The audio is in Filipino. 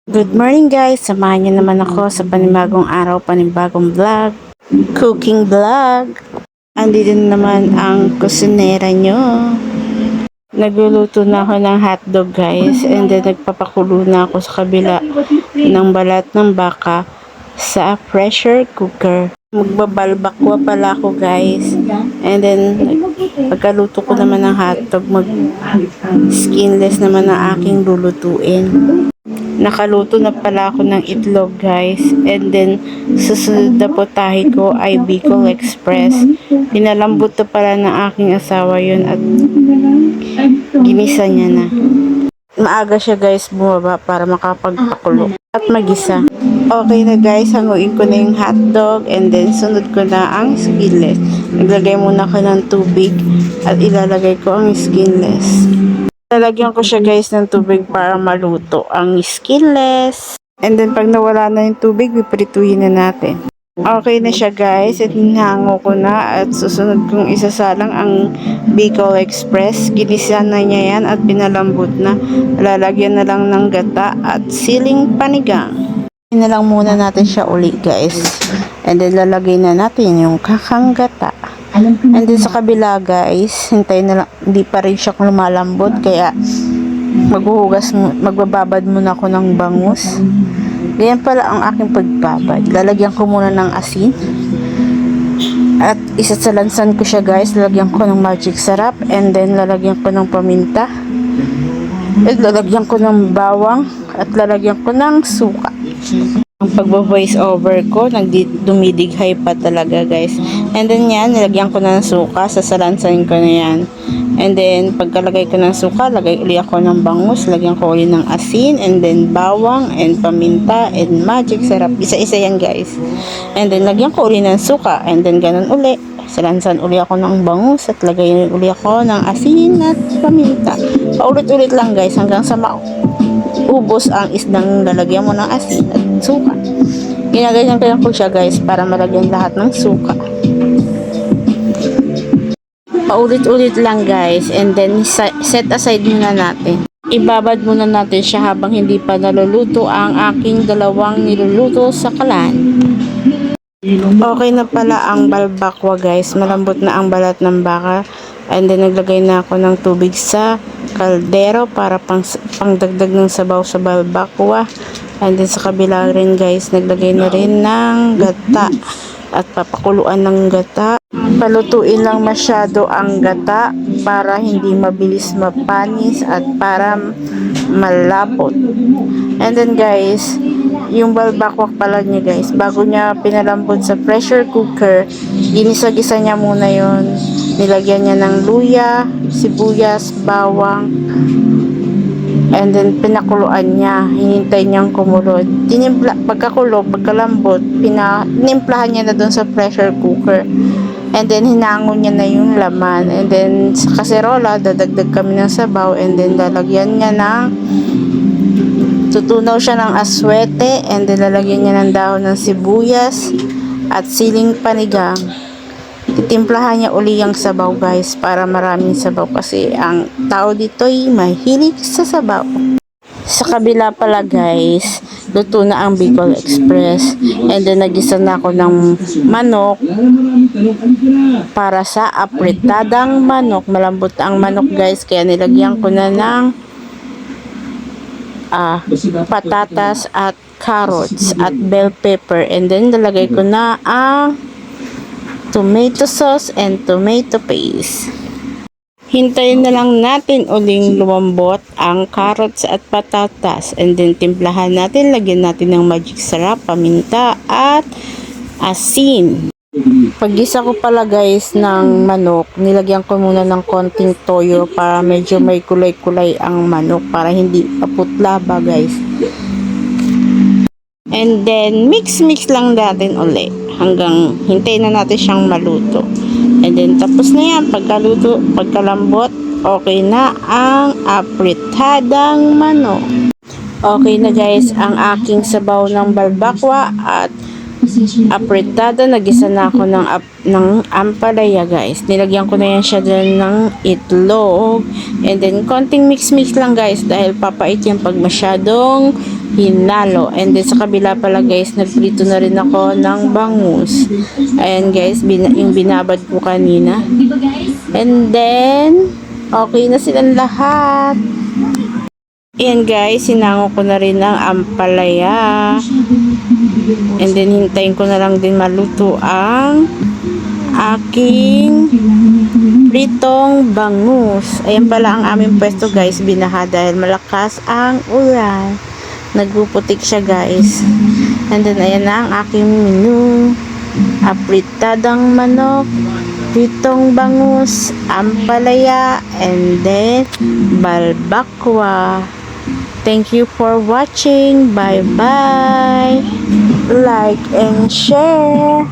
Good morning guys! Samahan niyo naman ako sa panibagong araw, panibagong vlog, cooking vlog. Andito na naman ang kusinera nyo. Nagluluto na ako ng hotdog guys, and then nagpapakulo na ako sa kabila ng balat ng baka sa pressure cooker. Magbabalbakwa pala ako guys, and then pagkaluto ko naman ng hotdog, mag skinless naman ang aking lulutuin. Nakaluto na pala ako ng itlog guys, and then susunod na putahe ko ay Bicol Express. Pinalambot na pala ng aking asawa yun at ginisa niya na. Maaga siya guys bumaba para makapagpakulo at magisa. Okay na guys, hanguin ko na yung hotdog, and then sunod ko na ang skinless. Naglagay muna ko ng tubig at ilalagay ko ang skinless. Lalagyan ko siya guys ng tubig para maluto ang skinless. And then pag nawala na yung tubig, piprituhin na natin. Okay na siya guys, at hinango ko na at susunod kong isasalang ang Bicol Express. Ginisa na niya yan at pinalambot na. Lalagyan na lang ng gata at siling panigang. Na lang muna natin siya uli guys. And then lalagay na natin yung kakang gata. And then sa kabila guys, hintayin na lang, hindi pa rin siya lumalambot, kaya magbababad muna ako ng bangus. Ganyan pala ang aking pagbabad. Lalagyan ko muna ng asin at isasalansan ko siya guys. Lalagyan ko ng magic sarap, and then lalagyan ko ng paminta, at lalagyan ko ng bawang, at lalagyan ko ng suka. Ang pagbo-voice over ko, dumidighay pa talaga guys. And then yan, nilagyan ko na ng suka, sasalansan ko na yan. And then pagkalagay ko ng suka, lagay uli ako ng bangus, lagyan ko uli ng asin, and then bawang, and paminta, and magic sarap. Isa-isa yan guys. And then lagyan ko uli ng suka, and then ganun uli. Salansan uli ako ng bangus, at lagay uli ako ng asin at paminta. Paulit-ulit lang guys hanggang sa ubos ang isdang lalagyan mo ng asin at suka. Ginaganyan ko siya guys para malagyan lahat ng suka. Paulit-ulit lang guys, and then set aside muna natin. Ibabad muna natin siya habang hindi pa naluluto ang aking dalawang niluluto sa kalan. Okay na pala ang balbakwa guys. Malambot na ang balat ng baka. And then naglagay na ako ng tubig sa kaldero para pangdagdag ng sabaw sa balbakwa. And then sa kabila rin guys, naglagay na rin ng gata at papakuluan ng gata. Palutuin lang masyado ang gata para hindi mabilis mapanis at para malapot. And then guys, yung balbakwak pala niya guys, bago niya pinalambot sa pressure cooker, ginisa-gisa niya muna yon. Nilagyan niya ng luya, sibuyas, bawang, and then pinakuluan niya. Hinintay niyang kumulod. Pagkakulo, pagkalambot, tinimplahan niya na doon sa pressure cooker. And then hinangon niya na yung laman. And then sa kaserola, dadagdag kami ng sabaw, and then lalagyan niya ng tutunaw siya ng aswete, and then lalagyan niya ng dahon ng sibuyas at siling panigang. Titimplahan niya uli yung sabaw guys para maraming sabaw, kasi ang tao dito ay mahilig sa sabaw. Sa kabila pala guys, luto na ang Bicol Express, and then nagisa na ako ng manok para sa apritadang manok. Malambot ang manok guys, kaya nilagyan ko na ng patatas at carrots at bell pepper, and then nilagay ko na ang tomato sauce and tomato paste. Hintayin na lang natin uling lumambot ang carrots at patatas, and then timplahan natin, lagyan natin ng magic sarap, paminta at asin. Paggisa ko pala guys ng manok, nilagyan ko muna ng konting toyo para medyo may kulay-kulay ang manok, para hindi paputla ba guys. And then mix lang natin ulit hanggang hintayin na natin siyang maluto. And then tapos na yan. Pagkaluto, pagkalambot, okay na ang apritadang manok. Okay na guys ang aking sabaw ng balbakwa at apritada. Nagisa na ako ng ampalaya, guys. Nilagyan ko na yan siya dyan ng itlog. And then, konting mix-mix lang, guys. Dahil papait yan pag masyadong hinalo. And then, sa kabila pala, guys, nagprito na rin ako ng bangus. Ayan, guys, yung binabad ko kanina. And then, okay na silang lahat. Ayan, guys, sinango ko na rin ang ampalaya. And then, hintayin ko na lang din maluto ang aking pritong bangus. Ayan pala ang aming pwesto, guys, binaha dahil malakas ang ulan. Nagpuputik siya, guys. And then, ayan na ang aking menu. Apritadang manok, pritong bangus, ampalaya, and then balbakwa. Thank you for watching. Bye-bye. Like and share.